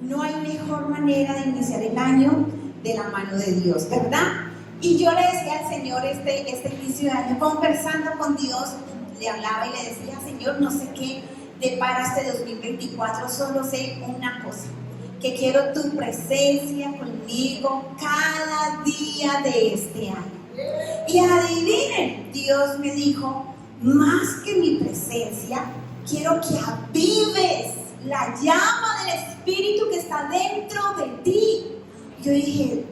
no hay mejor manera de iniciar el año de la mano de Dios, ¿verdad? Y yo le decía al Señor este inicio de año, conversando con Dios, le hablaba y le decía, Señor, no sé qué depara este 2024, solo sé una cosa, que quiero tu presencia conmigo cada día de este año. Y adivinen, Dios me dijo, más que mi presencia, quiero que avives la llama del Espíritu que está dentro de ti. Yo dije,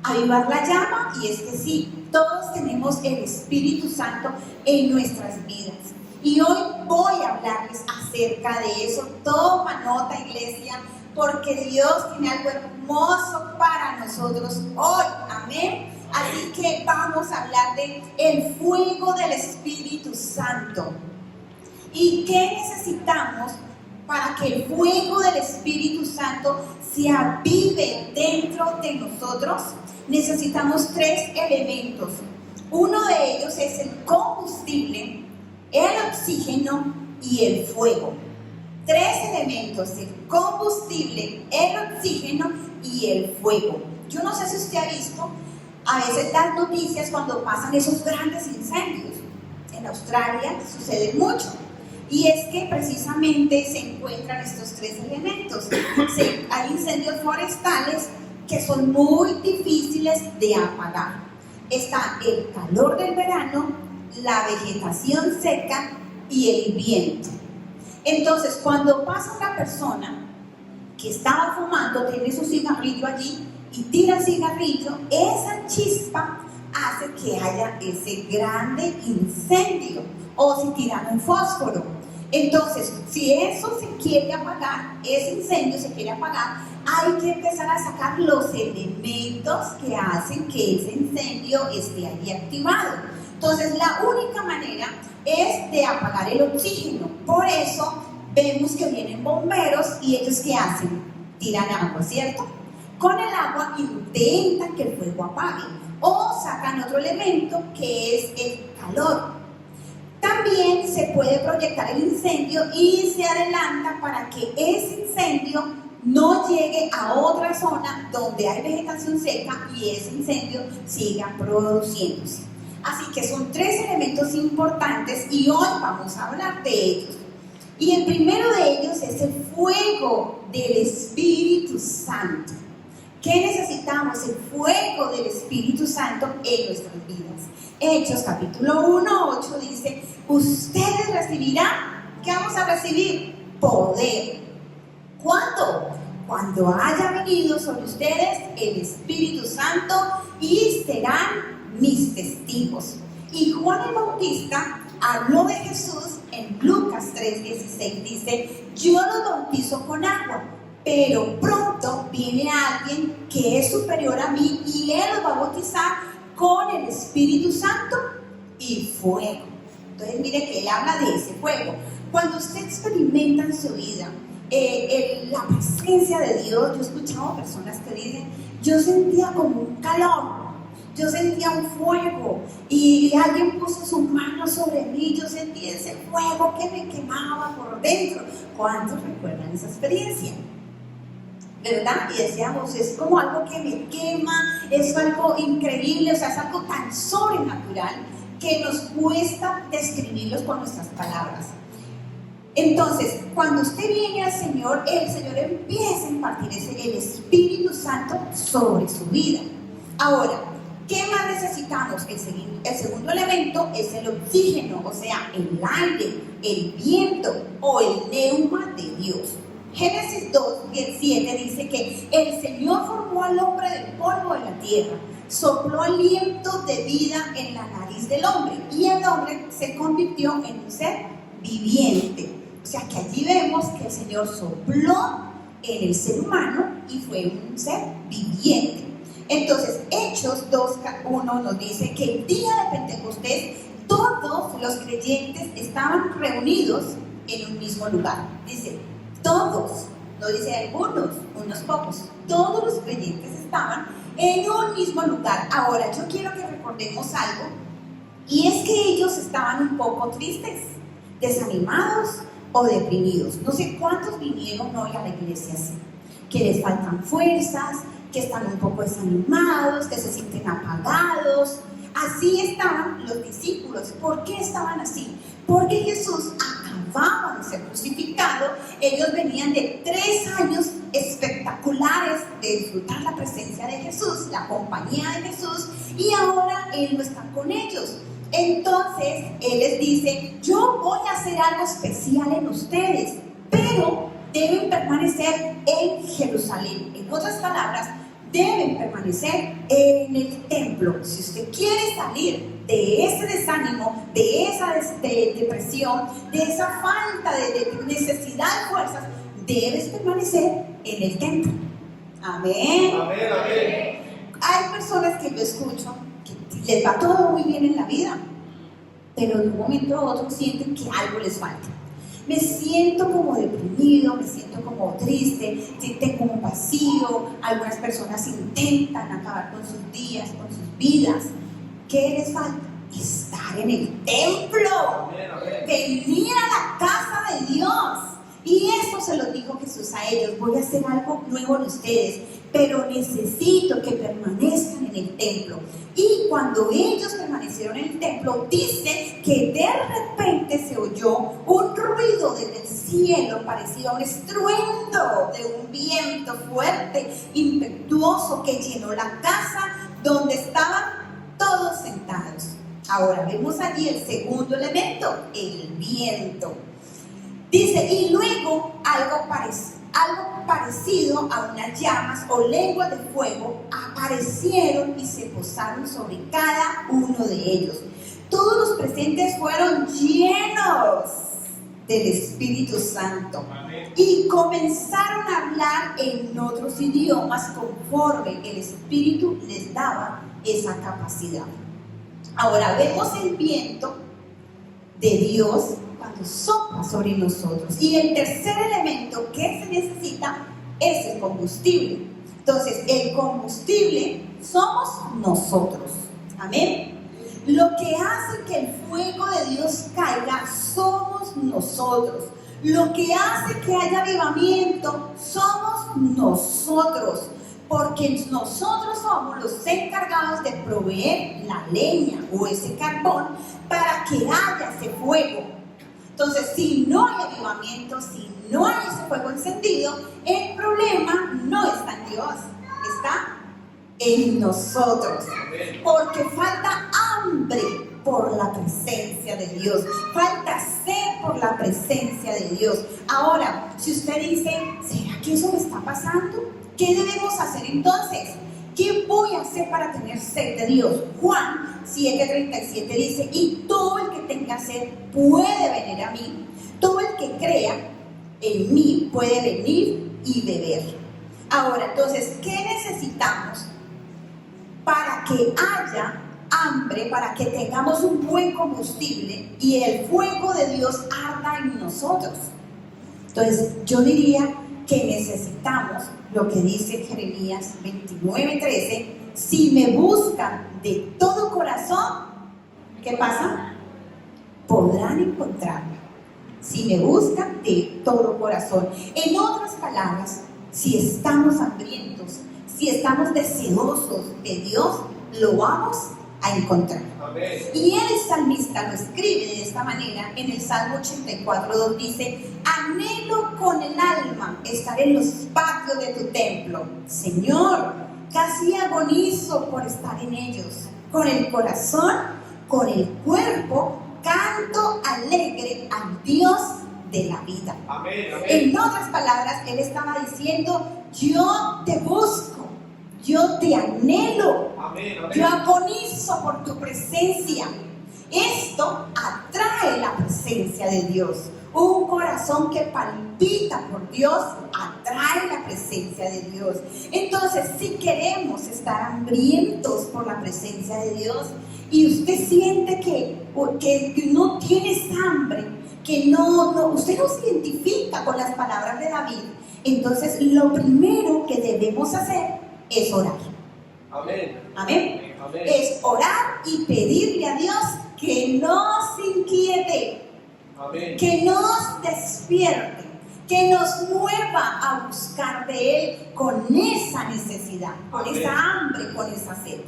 avivar la llama, y es que sí, todos tenemos el Espíritu Santo en nuestras vidas. Y hoy voy a hablarles acerca de eso. Toma nota, iglesia, porque Dios tiene algo hermoso para nosotros hoy, amén. Así que vamos a hablar de el fuego del Espíritu Santo. ¿Y qué necesitamos para que el fuego del Espíritu Santo se avive dentro de nosotros? Necesitamos 3 elementos. Uno de ellos es el combustible, el oxígeno y el fuego. 3 elementos: el combustible, el oxígeno y el fuego. Yo no sé si usted ha visto a veces las noticias cuando pasan esos grandes incendios. En Australia sucede mucho. Y es que precisamente se encuentran estos 3 elementos. Hay incendios forestales que son muy difíciles de apagar. Está el calor del verano, la vegetación seca y el viento. Entonces, cuando pasa una persona que estaba fumando, tiene su cigarrillo allí y tira el cigarrillo, esa chispa hace que haya ese grande incendio. O si tiran un fósforo. Entonces, si eso se quiere apagar, ese incendio se quiere apagar, hay que empezar a sacar los elementos que hacen que ese incendio esté ahí activado. Entonces, la única manera es de apagar el oxígeno. Por eso vemos que vienen bomberos y ellos ¿qué hacen? Tiran agua, ¿cierto? Con el agua intentan que el fuego apague o sacan otro elemento que es el calor. También se puede proyectar el incendio y se adelanta para que ese incendio no llegue a otra zona donde hay vegetación seca y ese incendio siga produciéndose. Así que son 3 elementos importantes y hoy vamos a hablar de ellos. Y el primero de ellos es el fuego del Espíritu Santo. ¿Qué necesitamos? El fuego del Espíritu Santo en nuestras vidas. Hechos capítulo 1:8 dice, ustedes recibirán, ¿qué vamos a recibir? Poder. ¿Cuándo? Cuando haya venido sobre ustedes el Espíritu Santo y serán mis testigos. Y Juan el Bautista habló de Jesús en Lucas 3:16, dice, yo los bautizo con agua, pero pronto viene alguien que es superior a mí y él los va a bautizar con el Espíritu Santo y fuego. Entonces mire que él habla de ese fuego. Cuando usted experimenta en su vida la presencia de Dios, yo he escuchado personas que dicen, yo sentía como un calor, yo sentía un fuego y alguien puso su mano sobre mí, yo sentí ese fuego que me quemaba por dentro. ¿Cuántos recuerdan esa experiencia? ¿Verdad? Y decíamos, es como algo que me quema, es algo increíble, o sea, es algo tan sobrenatural que nos cuesta describirlos con nuestras palabras. Entonces, cuando usted viene al Señor, el Señor empieza a impartir el Espíritu Santo sobre su vida. Ahora, ¿qué más necesitamos? El segundo elemento es el oxígeno, o sea, el aire, el viento o el neuma de Dios. Génesis 2:7 dice que el Señor formó al hombre del polvo de la tierra, sopló aliento de vida en la nariz del hombre y el hombre se convirtió en un ser viviente. O sea que allí vemos que el Señor sopló en el ser humano y fue un ser viviente. Entonces, Hechos 2:1 nos dice que el día de Pentecostés todos los creyentes estaban reunidos en un mismo lugar. Dice, todos, no dice algunos, unos pocos, todos los creyentes estaban en un mismo lugar. Ahora, yo quiero que recordemos algo, y es que ellos estaban un poco tristes, desanimados, o deprimidos. No sé cuántos vinieron hoy a la iglesia así, que les faltan fuerzas, que están un poco desanimados, que se sienten apagados. Así estaban los discípulos. ¿Por qué estaban así? Porque Jesús acababa de ser crucificado. Ellos venían de 3 años espectaculares de disfrutar la presencia de Jesús, la compañía de Jesús, y ahora Él no está con ellos. Entonces Él les dice: yo voy a hacer algo especial en ustedes, pero deben permanecer en Jerusalén. En otras palabras, deben permanecer en el templo. Si usted quiere salir de ese desánimo, de esa depresión, de esa falta de necesidad de fuerzas, debes permanecer en el templo. Amén. Amén, amén. Hay personas que yo escucho que les va todo muy bien en la vida, pero de un momento a otro sienten que algo les falta. Me siento como deprimido, me siento como triste, siento como vacío. Algunas personas intentan acabar con sus días, con sus vidas. ¿Qué les falta? Estar en el templo. Amén, amén. Venir a la casa de Dios. Y eso se lo dijo Jesús a ellos: voy a hacer algo nuevo en ustedes, pero necesito que permanezcan en el templo. Y cuando ellos permanecieron en el templo, dice que de repente se oyó un ruido desde el cielo, parecía un estruendo de un viento fuerte, impetuoso, que llenó la casa donde estaban todos sentados. Ahora vemos allí el segundo elemento, el viento. Dice: y luego algo parecido a unas llamas o lenguas de fuego aparecieron y se posaron sobre cada uno de ellos. Todos los presentes fueron llenos del Espíritu Santo. Amén. Y comenzaron a hablar en otros idiomas conforme el Espíritu les daba esa capacidad. Ahora vemos el viento de Dios cuando sopla sobre nosotros. Y el tercer elemento que se necesita es el combustible. Entonces, el combustible somos nosotros. Amén. Lo que hace que el fuego de Dios caiga somos nosotros. Lo que hace que haya avivamiento somos nosotros. Porque nosotros somos los encargados de proveer la leña o ese carbón para que haya ese fuego. Entonces, si no hay avivamiento, si no hay ese fuego encendido, el problema no está en Dios, está en nosotros. Porque falta hambre por la presencia de Dios, falta sed por la presencia de Dios. Ahora, si usted dice: ¿será que eso me está pasando? ¿Qué debemos hacer entonces? ¿Qué voy a hacer para tener sed de Dios? Juan 7:37 dice: y todo el que tenga sed puede venir a mí. Todo el que crea en mí puede venir y beber. Ahora, entonces, ¿qué necesitamos para que haya hambre, para que tengamos un buen combustible y el fuego de Dios arda en nosotros? Entonces, yo diría que necesitamos lo que dice Jeremías 29:13: si me buscan de todo corazón, ¿qué pasa? Podrán encontrarme. Si me buscan de todo corazón. En otras palabras, si estamos hambrientos, si estamos deseosos de Dios, lo vamos a encontrar. Amén. Y el salmista lo escribe de esta manera en el Salmo 84:2, dice: anhelo con el alma estar en los patios de tu templo, Señor, casi agonizo por estar en ellos. Con el corazón, con el cuerpo, canto alegre al Dios de la vida. Amén, amén. En otras palabras, él estaba diciendo: yo te busco, yo te anhelo, Amén, amén. yo agonizo por tu presencia. Esto atrae la presencia de Dios. Un corazón que palpita por Dios atrae la presencia de Dios. Entonces, si queremos estar hambrientos por la presencia de Dios y usted siente que no tienes hambre, que usted no se identifica con las palabras de David, entonces lo primero que debemos hacer es orar. Amén. Amén. Amén. Es orar y pedirle a Dios que no se inquiete, Amén. que nos despierte, que nos mueva a buscar de Él con esa necesidad, con Amén. esa hambre, con esa sed.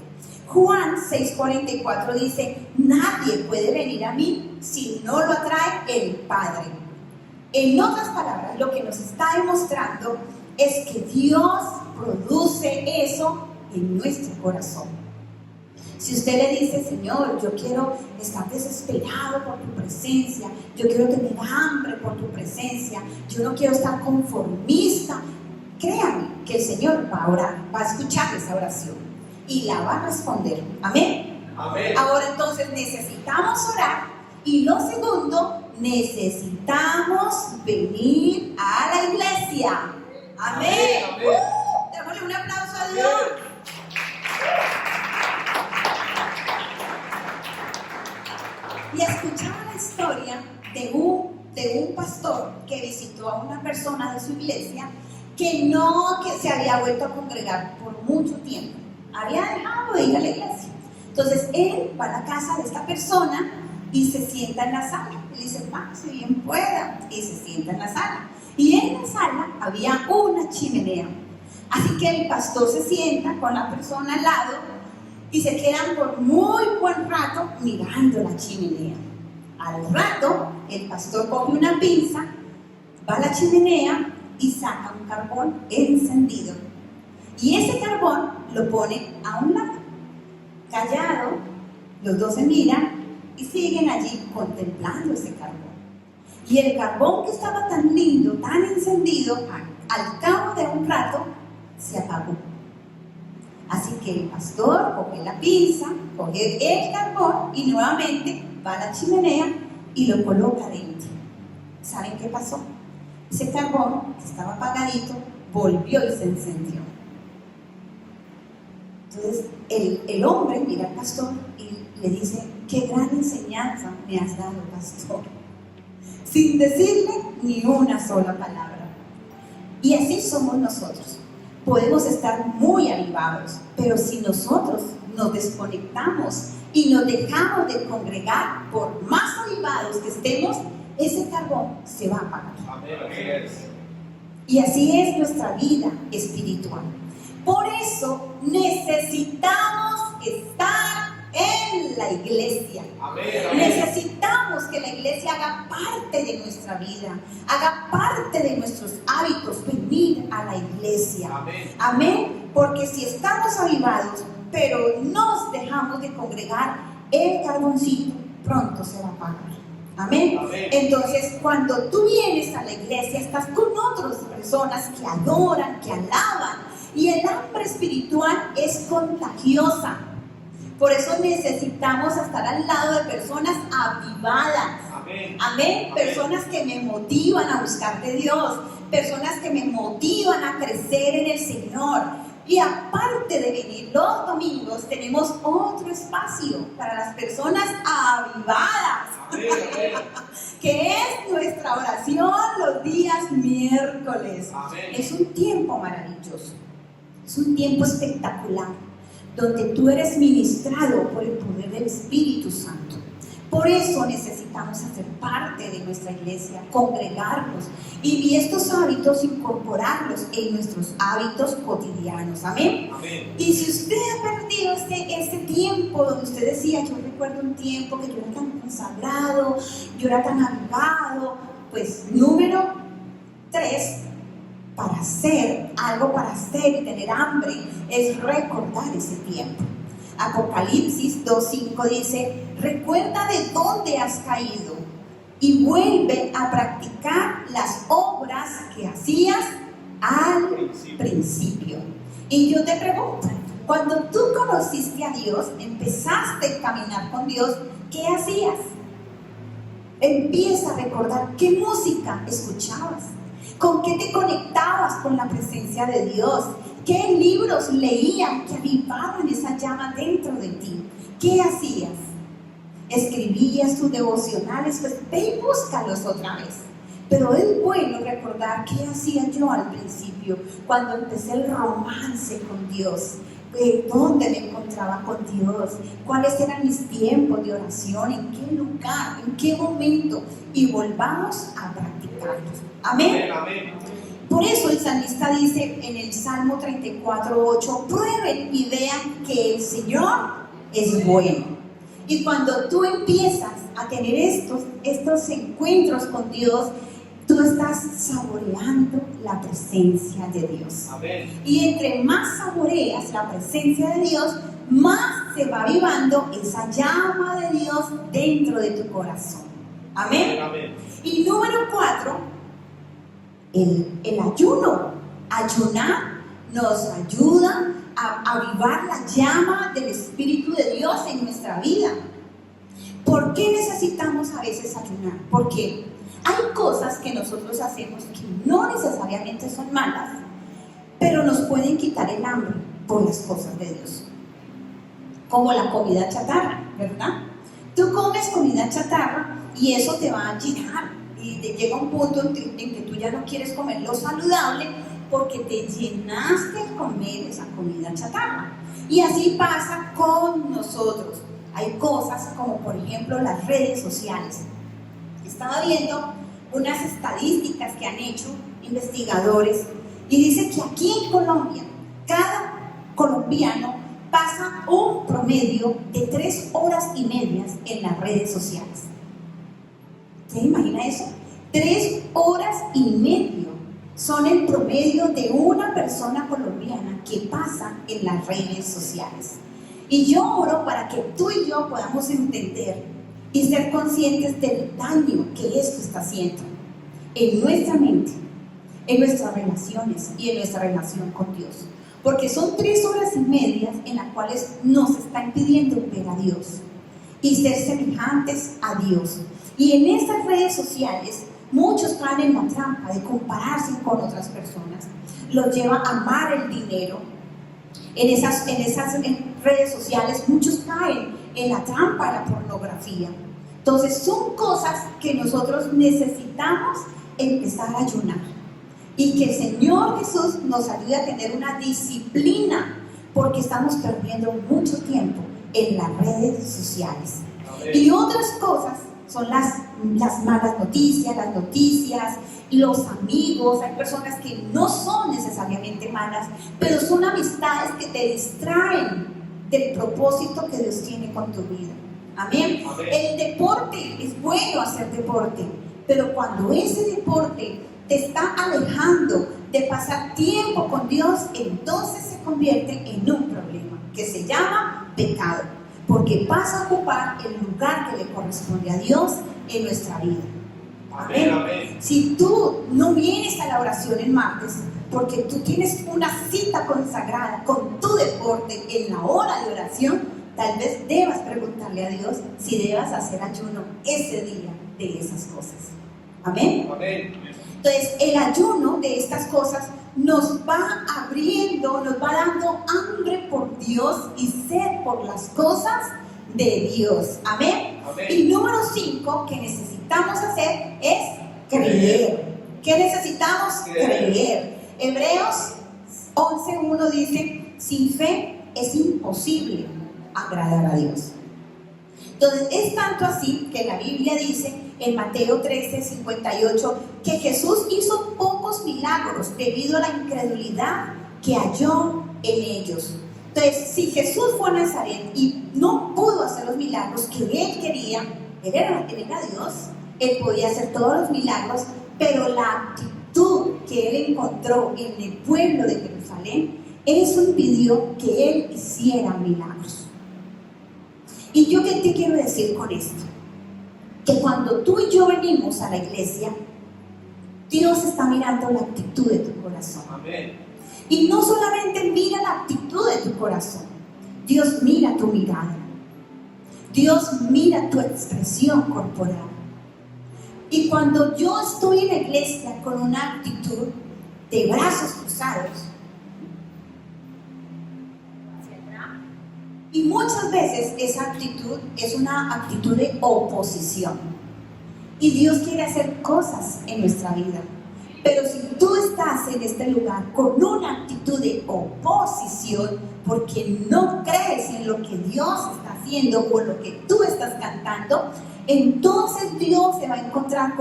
Juan 6:44 dice: nadie puede venir a mí si no lo atrae el Padre. En otras palabras, lo que nos está demostrando es que Dios produce eso en nuestro corazón. Si usted le dice: Señor, yo quiero estar desesperado por tu presencia, yo quiero tener hambre por tu presencia, yo no quiero estar conformista, créame que el Señor va a orar, va a escuchar esa oración y la va a responder. Amén. Amén. Ahora entonces necesitamos orar, y lo segundo, necesitamos venir a la iglesia. Amén. Amén. Démosle un aplauso a Dios. Y escuchaba la historia de un pastor que visitó a una persona de su iglesia que se había vuelto a congregar por mucho tiempo. Había dejado de ir a la iglesia. Entonces él va a la casa de esta persona y se sienta en la sala. Y le dice: si bien pueda. Y se sienta en la sala. Y en la sala había una chimenea. Así que el pastor se sienta con la persona al lado y se quedan por muy buen rato mirando la chimenea. Al rato, el pastor coge una pinza, va a la chimenea y saca un carbón encendido. Y ese carbón lo pone a un lado. Callado, los dos se miran y siguen allí contemplando ese carbón. Y el carbón, que estaba tan lindo, tan encendido, al cabo de un rato se apagó. Así que el pastor coge la pinza, coge el carbón y nuevamente va a la chimenea y lo coloca dentro. ¿Saben qué pasó? Ese carbón, que estaba apagadito, volvió y se encendió. Entonces el hombre mira al pastor y le dice: qué gran enseñanza me has dado, pastor, sin decirle ni una sola palabra. Y así somos nosotros. Podemos estar muy avivados, pero si nosotros nos desconectamos y nos dejamos de congregar, por más avivados que estemos, ese carbón se va a apagar. Amén. Y así es nuestra vida espiritual. Por eso necesitamos estar en la iglesia. Amén. Necesitamos que la iglesia haga parte de nuestra vida, haga parte de nuestros hábitos, venir a la iglesia. Amén. Amén. Porque si estamos avivados, pero nos dejamos de congregar, el carboncito pronto se va a apagar. Amén. Amén. Entonces, cuando tú vienes a la iglesia, estás con otras personas que adoran, que alaban, y el hambre espiritual es contagiosa. Por eso necesitamos estar al lado de personas avivadas. Amén. Amén. Personas que me motivan a buscar de Dios, personas que me motivan a crecer en el Señor. Y aparte de venir los domingos, tenemos otro espacio para las personas avivadas. Amén. Que es nuestra oración los días miércoles. Amén. Es un tiempo maravilloso, es un tiempo espectacular, donde tú eres ministrado por el poder del Espíritu Santo. Por eso necesitamos hacer parte de nuestra iglesia, congregarnos y estos hábitos incorporarlos en nuestros hábitos cotidianos. Amén. Amén. Y si usted ha perdido este tiempo donde usted decía: yo recuerdo un tiempo que yo era tan consagrado, yo era tan avivado, pues número 3, para hacer algo, para hacer y tener hambre, es recordar ese tiempo. Apocalipsis 2:5 dice: recuerda de dónde has caído y vuelve a practicar las obras que hacías al principio. Y yo te pregunto, cuando tú conociste a Dios, empezaste a caminar con Dios, ¿qué hacías? Empieza a recordar qué música escuchabas, con qué te conectabas con la presencia de Dios, qué libros leían que avivaban esa llama dentro de ti. ¿Qué hacías? ¿Escribías tus devocionales? Pues ve y búscalos otra vez. Pero es bueno recordar qué hacía yo al principio, cuando empecé el romance con Dios. dónde me encontraba con Dios, cuáles eran mis tiempos de oración, en qué lugar, en qué momento, y volvamos a practicarlos. Amén. Amén. Por eso el salmista dice en el Salmo 34:8: prueben y vean que el Señor es bueno. Y cuando tú empiezas a tener estos encuentros con Dios, tú estás saboreando la presencia de Dios. Amén. Y entre más saboreas la presencia de Dios, más se va avivando esa llama de Dios dentro de tu corazón. Amén. Amén. Y número 4, el ayuno. Ayunar nos ayuda a avivar la llama del Espíritu de Dios en nuestra vida. ¿Por qué necesitamos a veces ayunar? Porque hay cosas que nosotros hacemos que no necesariamente son malas, pero nos pueden quitar el hambre por las cosas de Dios. Como la comida chatarra, ¿verdad? Tú comes comida chatarra y eso te va a llenar. Y te llega un punto en que tú ya no quieres comer lo saludable porque te llenaste de comer esa comida chatarra. Y así pasa con nosotros. Hay cosas como, por ejemplo, las redes sociales. Estaba viendo unas estadísticas que han hecho investigadores y dice que aquí en Colombia, cada colombiano pasa un promedio de 3 horas y media en las redes sociales. ¿Se imagina eso? 3 horas y media son el promedio de una persona colombiana que pasa en las redes sociales. Y yo oro para que tú y yo podamos entender y ser conscientes del daño que esto está haciendo en nuestra mente, en nuestras relaciones y en nuestra relación con Dios. Porque son 3 horas y media en las cuales nos está impidiendo ver a Dios y ser semejantes a Dios. Y en estas redes sociales, muchos caen en la trampa de compararse con otras personas. Los lleva a amar el dinero. En esas redes sociales, muchos caen en la trampa de la pornografía. Entonces, son cosas que nosotros necesitamos empezar a ayunar. Y que el Señor Jesús nos ayude a tener una disciplina, porque estamos perdiendo mucho tiempo en las redes sociales. Amén. Y otras cosas son las malas noticias, las noticias, los amigos. Hay personas que no son necesariamente malas, pero son amistades que te distraen del propósito que Dios tiene con tu vida. Amén. Amén. El deporte, es bueno hacer deporte, pero cuando ese deporte te está alejando de pasar tiempo con Dios, entonces se convierte en un problema que se llama pecado, porque pasa a ocupar el lugar que le corresponde a Dios en nuestra vida. Amén. Amén. Si tú no vienes a la oración el martes porque tú tienes una cita consagrada con tu deporte en la hora de oración, tal vez debas preguntarle a Dios si debas hacer ayuno ese día de esas cosas. Amén. Amén. Entonces, el ayuno de estas cosas nos va abriendo, nos va dando hambre por Dios y sed por las cosas de Dios. Amén. Amén. Y número 5 que necesitamos hacer es creer. ¿Qué necesitamos? Creer. Hebreos 11:1 dice: sin fe es imposible agradar a Dios. Entonces, es tanto así que la Biblia dice en Mateo 13:58 que Jesús hizo pocos milagros debido a la incredulidad que halló en ellos. Entonces, si Jesús fue a Nazaret y no pudo hacer los milagros que él quería, él era Dios, él podía hacer todos los milagros, pero la actitud que él encontró en el pueblo de Jerusalén, eso impidió que él hiciera milagros. ¿Y yo qué te quiero decir con esto? Que cuando tú y yo venimos a la iglesia, Dios está mirando la actitud de tu corazón. Amén. Y no solamente mira la actitud de tu corazón, Dios mira tu mirada, Dios mira tu expresión corporal. Y cuando yo estoy en la iglesia con una actitud de brazos cruzados, y muchas veces esa actitud es una actitud de oposición. Y Dios quiere hacer cosas en nuestra vida. Pero si tú estás en este lugar con una actitud de oposición, porque no crees en lo que Dios está haciendo o lo que tú estás cantando, entonces Dios se va a encontrar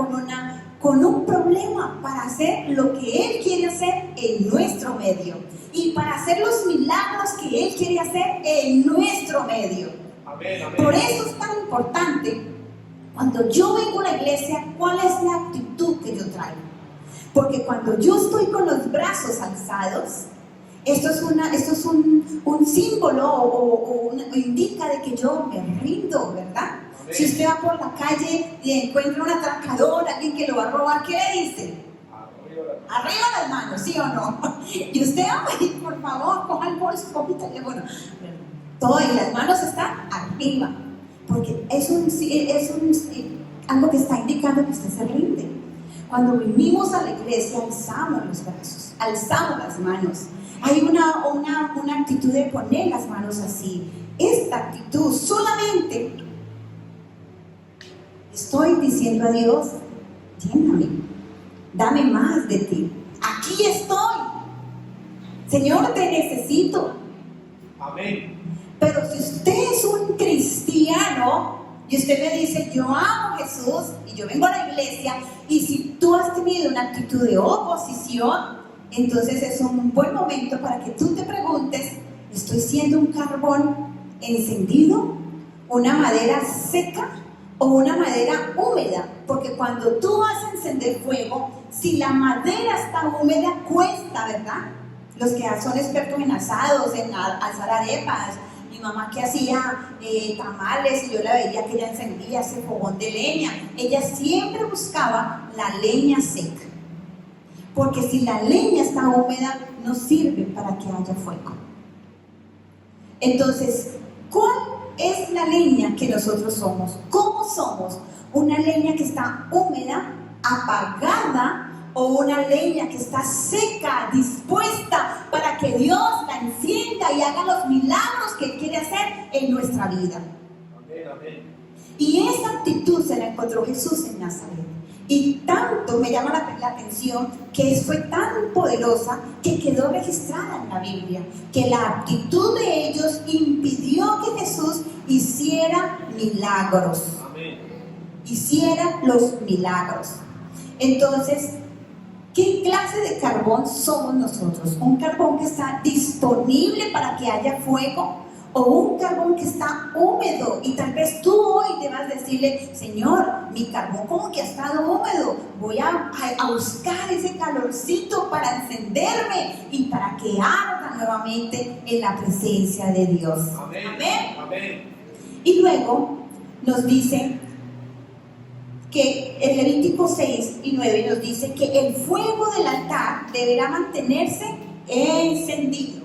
con un problema para hacer lo que Él quiere hacer en nuestro medio y para hacer los milagros que Él quiere hacer en nuestro medio. Amén, amén. Por eso es tan importante, cuando yo vengo a la iglesia, ¿cuál es la actitud que yo traigo? Porque cuando yo estoy con los brazos alzados, esto es un símbolo o indica de que yo me rindo, ¿verdad? Amén. Si usted va por la calle y encuentra un atracador, alguien que lo va a robar, ¿qué le dice? Arriba las manos, ¿sí o no? Y usted, ay, por favor, coja el bolso, coja el teléfono. Todo, y las manos están arriba, porque es algo que está indicando que usted se rinde. Cuando venimos a la iglesia, alzamos los brazos, alzamos las manos. Hay una actitud de poner las manos así. Esta actitud solamente estoy diciendo a Dios, lléname, dame más de ti. Aquí estoy. Señor, te necesito. Amén. Pero si usted es un cristiano y usted me dice, yo amo a Jesús y yo vengo a la iglesia, y si tú has tenido una actitud de oposición, entonces es un buen momento para que tú te preguntes, ¿estoy siendo un carbón encendido, una madera seca o una madera húmeda? Porque cuando tú vas a encender fuego, si la madera está húmeda, cuesta, ¿verdad? Los que son expertos en asados, en asar arepas, mi mamá que hacía tamales, y yo la veía que ella encendía ese fogón de leña, ella siempre buscaba la leña seca, porque si la leña está húmeda no sirve para que haya fuego. Entonces, ¿cuál es la leña que nosotros somos? ¿Cómo somos? ¿Una leña que está húmeda, apagada, o una leña que está seca, dispuesta para que Dios la encienda y haga los milagros que Él quiere hacer en nuestra vida? Amén, amén. Y esa actitud se la encontró Jesús en Nazaret. Y tanto me llama la atención que fue tan poderosa que quedó registrada en la Biblia, que la actitud de ellos impidió que Jesús hiciera milagros. Amén. Hiciera los milagros. Entonces, ¿qué clase de carbón somos nosotros? ¿Un carbón que está disponible para que haya fuego? ¿O un carbón que está húmedo? Y tal vez tú hoy debas decirle, Señor, mi carbón como que ha estado húmedo. Voy a buscar ese calorcito para encenderme y para que arda nuevamente en la presencia de Dios. Amén. Amén. Amén. Y luego nos dice que en Levítico 6 y 9 nos dice que el fuego del altar deberá mantenerse encendido.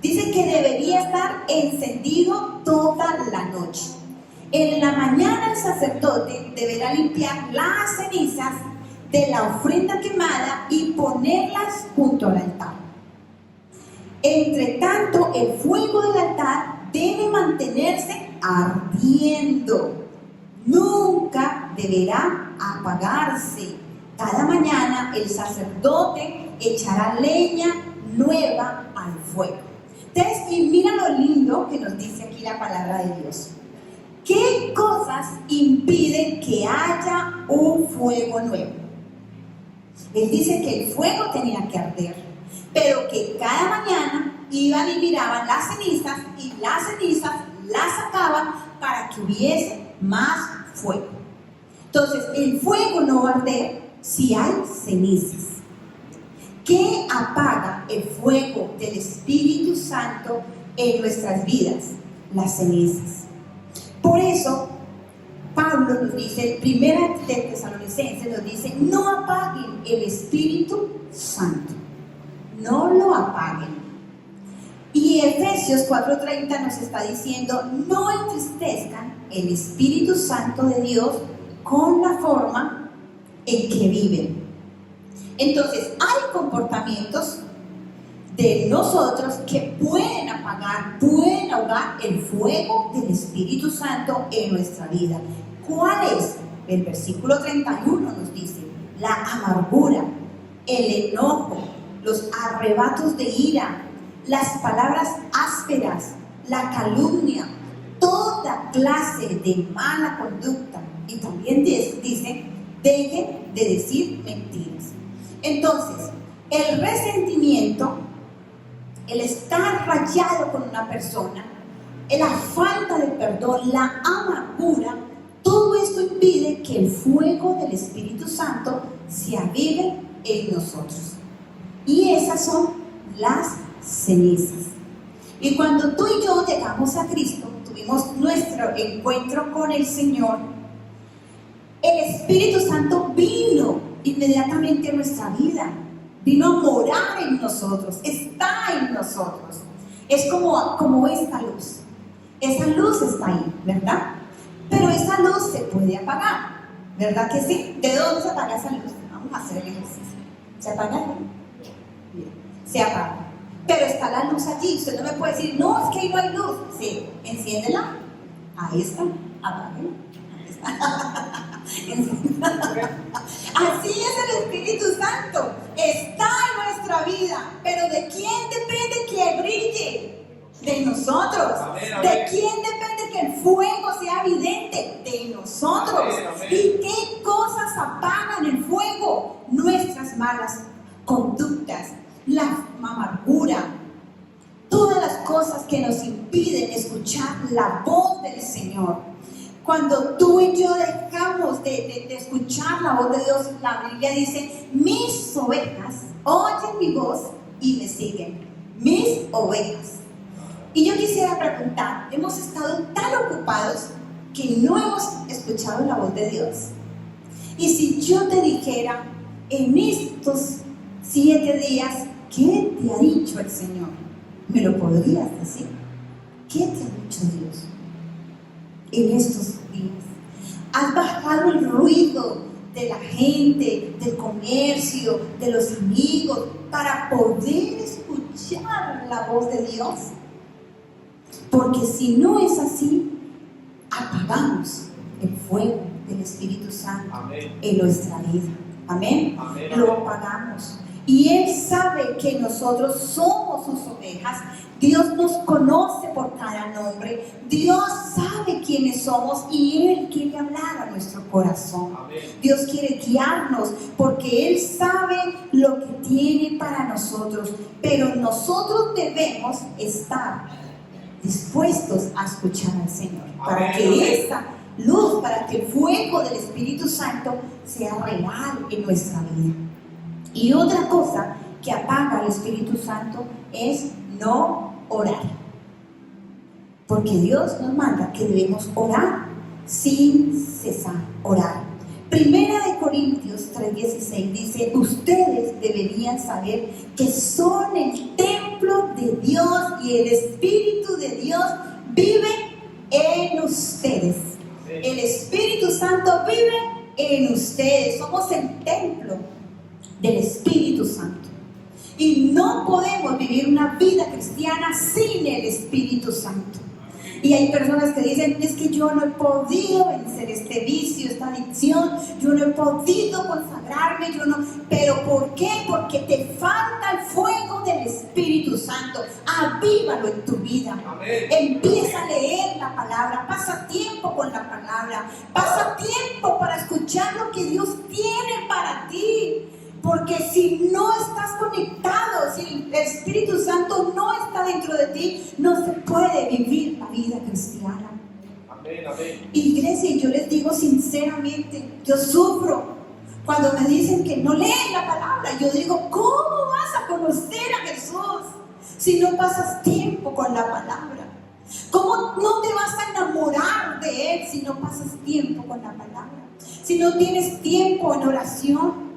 Dice que debería estar encendido toda la noche. En la mañana el sacerdote deberá limpiar las cenizas de la ofrenda quemada y ponerlas junto al altar. Entre tanto, el fuego del altar debe mantenerse ardiendo. Nunca deberá apagarse. Cada mañana el sacerdote echará leña nueva al fuego. Entonces, y mira lo lindo que nos dice aquí la palabra de Dios. ¿Qué cosas impiden que haya un fuego nuevo? Él dice que el fuego tenía que arder, pero que cada mañana iban y miraban las cenizas y las cenizas las sacaban para que hubiese más fuego. Entonces, el fuego no va a arder si hay cenizas. ¿Qué apaga el fuego del Espíritu Santo en nuestras vidas? Las cenizas. Por eso, Pablo nos dice, primera de Tesalonicenses nos dice, no apaguen el Espíritu Santo. No lo apaguen. Y Efesios 4:30 nos está diciendo, no entristezcan el Espíritu Santo de Dios con la forma en que viven. Entonces, hay comportamientos de nosotros que pueden apagar, pueden ahogar el fuego del Espíritu Santo en nuestra vida. ¿Cuál es? El versículo 31 nos dice, la amargura, el enojo, los arrebatos de ira, las palabras ásperas, la calumnia, toda clase de mala conducta. Y también dice, dejen de decir mentiras. Entonces, el resentimiento, el estar rayado con una persona, la falta de perdón, la amargura, todo esto impide que el fuego del Espíritu Santo se avive en nosotros. Y esas son las cenizas. Y cuando tú y yo llegamos a Cristo, tuvimos nuestro encuentro con el Señor, el Espíritu Santo vino inmediatamente a nuestra vida, vino a morar en nosotros, está en nosotros. Es como esta luz. Esa luz está ahí, ¿verdad? Pero esa luz se puede apagar, ¿verdad que sí? ¿De dónde se apaga esa luz? Vamos a hacer el ejercicio. ¿Se apaga? Bien, se apaga. Pero está la luz allí. Usted no me puede decir, no, es que ahí no hay luz. Sí, enciéndela. Ahí está, apáguela. Ahí está. Así es el Espíritu Santo. Está en nuestra vida. Pero ¿de quién depende que brille? De nosotros. Amén, amén. ¿De quién depende que el fuego sea evidente? De nosotros. Amén, amén. ¿Y qué cosas apagan el fuego? Nuestras malas conductas, la amargura, todas las cosas que nos impiden escuchar la voz del Señor. Cuando tú y yo dejamos de escuchar la voz de Dios, la Biblia dice, mis ovejas oyen mi voz y me siguen. Mis ovejas. Y yo quisiera preguntar, hemos estado tan ocupados que no hemos escuchado la voz de Dios. Y si yo te dijera, en estos 7 días, ¿qué te ha dicho el Señor? ¿Me lo podrías decir? ¿Qué te ha dicho Dios en estos días? ¿Has bajado el ruido de la gente, del comercio, de los amigos, para poder escuchar la voz de Dios? Porque si no es así, apagamos el fuego del Espíritu Santo. Amén. En nuestra vida. Amén. Amén. Lo apagamos. Y Él sabe que nosotros somos sus ovejas. Dios nos conoce por cada nombre. Dios sabe quiénes somos y Él quiere hablar a nuestro corazón. Amén. Dios quiere guiarnos porque Él sabe lo que tiene para nosotros. Pero nosotros debemos estar dispuestos a escuchar al Señor. Para que esa luz, para que el fuego del Espíritu Santo sea real en nuestra vida. Y otra cosa que apaga el Espíritu Santo es no orar. Porque Dios nos manda que debemos orar sin cesar, orar. Primera de Corintios 3:16 dice, ustedes deberían saber que son el templo de Dios y el Espíritu de Dios vive en ustedes. El Espíritu Santo vive en ustedes. Somos el templo del Espíritu Santo. Y no podemos vivir una vida cristiana sin el Espíritu Santo. Y hay personas que dicen, es que yo no he podido vencer este vicio, esta adicción, yo no he podido consagrarme, yo no. ¿Pero por qué? Porque te falta el fuego del Espíritu Santo. Avívalo en tu vida. Amén. Empieza a leer la palabra, pasa tiempo con la palabra, pasa tiempo para escuchar lo que Dios tiene para ti. Porque si no estás conectado, si el Espíritu Santo no está dentro de ti, no se puede vivir la vida cristiana. Amén, amén. Iglesia, yo les digo sinceramente, yo sufro cuando me dicen que no leen la palabra. Yo digo, ¿cómo vas a conocer a Jesús si no pasas tiempo con la palabra? ¿Cómo no te vas a enamorar de Él si no pasas tiempo con la palabra? Si no tienes tiempo en oración.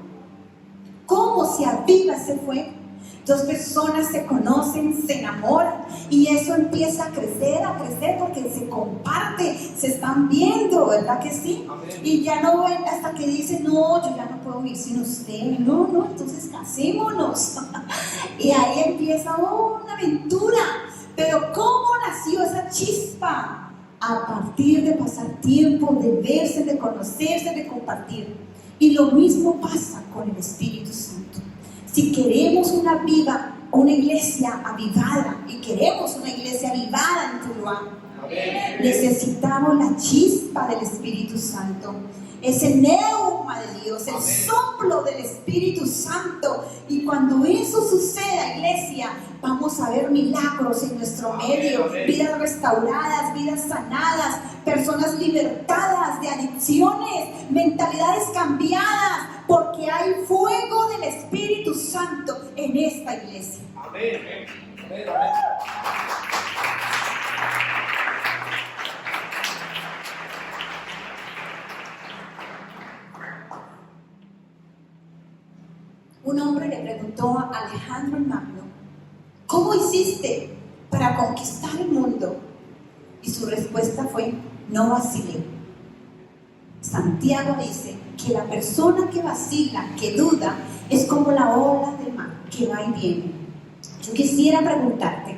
¿Cómo se aviva ese fuego? Dos personas se conocen, se enamoran y eso empieza a crecer porque se comparte, se están viendo, ¿verdad que sí? Amén. Y ya no ven hasta que dicen, no, yo ya no puedo vivir sin usted, no, entonces casémonos. Y ahí empieza una aventura. Pero ¿cómo nació esa chispa? A partir de pasar tiempo, de verse, de conocerse, de compartir. Y lo mismo pasa con el Espíritu Santo. Si queremos una vida una iglesia avivada y queremos una iglesia avivada en Tuluá. Amén. Necesitamos la chispa del Espíritu Santo, ese neuma de Dios, el Amén. soplo del Espíritu Santo. Y cuando eso suceda, iglesia, vamos a ver milagros en nuestro Amén, medio, amén. vidas restauradas, vidas sanadas, personas libertadas de adicciones, mentalidades cambiadas, porque hay fuego del Espíritu Santo en esta iglesia. Amén. Amén. Amén. Un hombre le preguntó a Alejandro el Magno: ¿cómo hiciste para conquistar el mundo? Y su respuesta fue: no vacilé. Santiago dice que la persona que vacila, que duda, es como la ola del mar que va y viene. Yo quisiera preguntarte: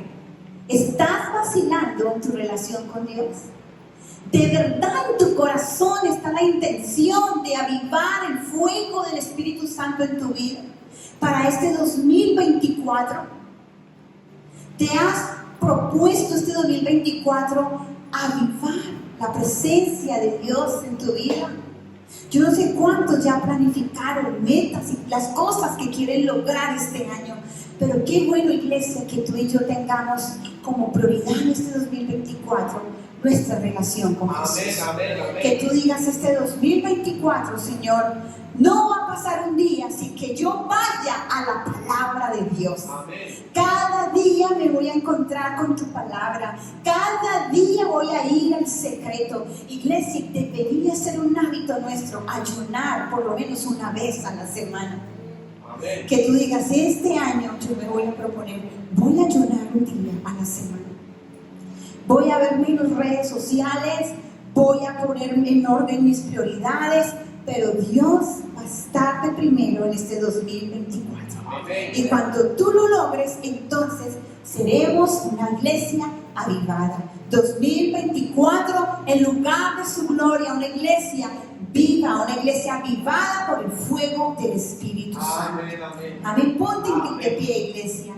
¿estás vacilando en tu relación con Dios? ¿De verdad en tu corazón está la intención de avivar el fuego del Espíritu Santo en tu vida para este 2024? ¿Te has propuesto este 2024 avivar la presencia de Dios en tu vida? Yo no sé cuántos ya planificaron metas y las cosas que quieren lograr este año, pero qué bueno, iglesia, que tú y yo tengamos como prioridad en este 2024 nuestra relación con Jesús. Amén. Amén. Que tú digas: este 2024, Señor, no va a pasar un día sin que yo vaya a la palabra de Dios. Amén. Cada día me voy a encontrar con tu palabra. Cada día voy a ir al secreto. Iglesia, debería ser un hábito nuestro ayunar por lo menos una vez a la semana. Amén. Que tú digas: este año yo me voy a proponer, voy a ayunar un día a la semana. Voy a ver menos redes sociales, voy a poner en orden mis prioridades, pero Dios va a estar de primero en este 2024. Amén. Y cuando tú lo logres, entonces seremos una iglesia avivada. 2024, en lugar de su gloria, una iglesia viva, una iglesia avivada por el fuego del Espíritu Santo. Amén. Amén. Amén. Ponte de pie, iglesia.